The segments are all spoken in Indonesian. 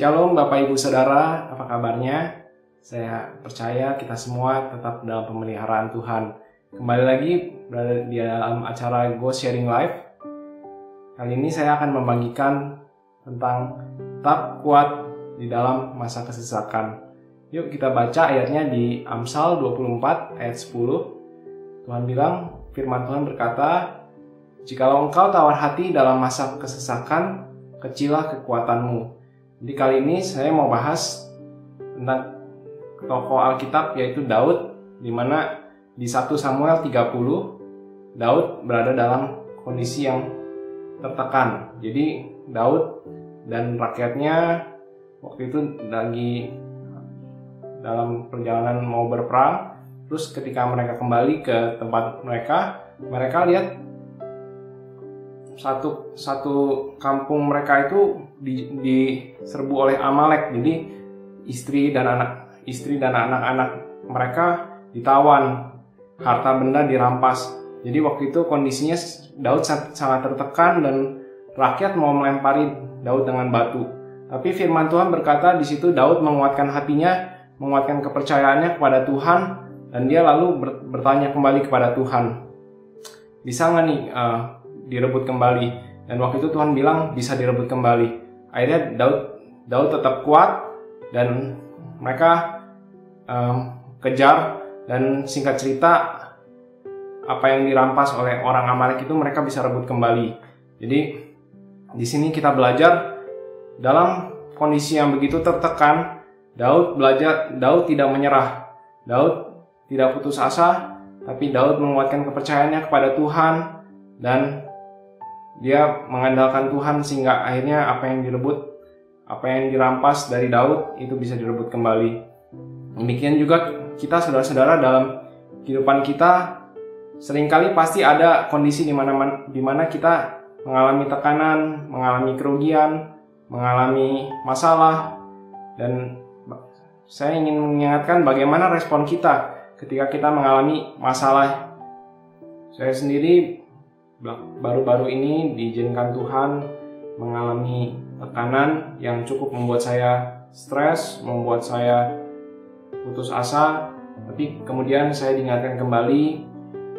Shalom Bapak Ibu Saudara, apa kabarnya? Saya percaya kita semua tetap dalam pemeliharaan Tuhan. Kembali lagi berada di dalam acara Go Sharing Life. Kali ini saya akan membagikan tentang tetap kuat di dalam masa kesesakan. Yuk kita baca ayatnya di Amsal 24 ayat 10. Tuhan bilang, firman Tuhan berkata, "Jikalau engkau tawar hati dalam masa kesesakan, kecilah kekuatanmu." Jadi kali ini saya mau bahas tentang tokoh Alkitab yaitu Daud, di mana di 1 Samuel 30 Daud berada dalam kondisi yang tertekan. Jadi Daud dan rakyatnya waktu itu lagi dalam perjalanan mau berperang. Terus ketika mereka kembali ke tempat mereka lihat satu kampung mereka itu diserbu oleh Amalek. Jadi istri dan anak-anak mereka ditawan, harta benda dirampas. Jadi waktu itu kondisinya Daud sangat tertekan dan rakyat mau melempari Daud dengan batu. Tapi firman Tuhan berkata di situ Daud menguatkan hatinya, menguatkan kepercayaannya kepada Tuhan, dan dia lalu bertanya kembali kepada Tuhan, bisa nggak nih direbut kembali? Dan waktu itu Tuhan bilang bisa direbut kembali. Akhirnya Daud tetap kuat dan mereka kejar, dan singkat cerita apa yang dirampas oleh orang Amalek itu mereka bisa rebut kembali. Jadi di sini kita belajar dalam kondisi yang begitu tertekan, Daud tidak menyerah. Daud tidak putus asa, tapi Daud menguatkan kepercayaannya kepada Tuhan dan dia mengandalkan Tuhan sehingga akhirnya apa yang dirampas dari Daud itu bisa direbut kembali. Demikian juga kita saudara-saudara dalam kehidupan kita seringkali pasti ada kondisi di mana kita mengalami tekanan, mengalami kerugian, mengalami masalah, dan saya ingin mengingatkan bagaimana respon kita ketika kita mengalami masalah. Saya sendiri baru-baru ini diizinkan Tuhan mengalami tekanan yang cukup membuat saya stres, membuat saya putus asa. Tapi kemudian saya diingatkan kembali,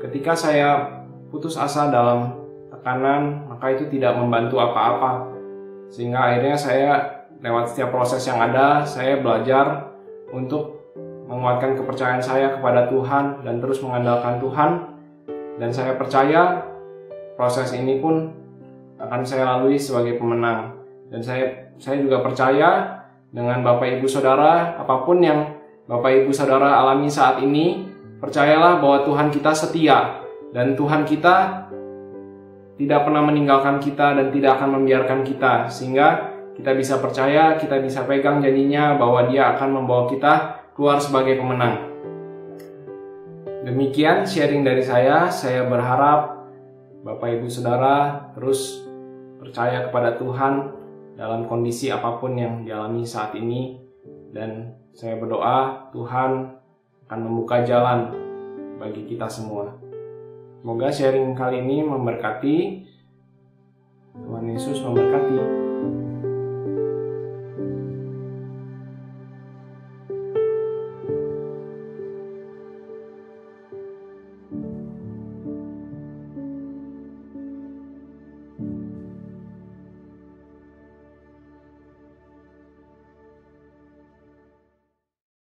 ketika saya putus asa dalam tekanan, maka itu tidak membantu apa-apa. Sehingga akhirnya saya lewat setiap proses yang ada, saya belajar untuk menguatkan kepercayaan saya kepada Tuhan dan terus mengandalkan Tuhan. Dan saya percaya proses ini pun akan saya lalui sebagai pemenang. Dan saya juga percaya dengan Bapak Ibu Saudara, apapun yang Bapak Ibu Saudara alami saat ini, percayalah bahwa Tuhan kita setia. Dan Tuhan kita tidak pernah meninggalkan kita dan tidak akan membiarkan kita. Sehingga kita bisa percaya, kita bisa pegang janjinya bahwa Dia akan membawa kita keluar sebagai pemenang. Demikian sharing dari saya berharap Bapak Ibu Saudara terus percaya kepada Tuhan dalam kondisi apapun yang dialami saat ini, dan saya berdoa Tuhan akan membuka jalan bagi kita semua. Semoga sharing kali ini memberkati. Tuhan Yesus memberkati.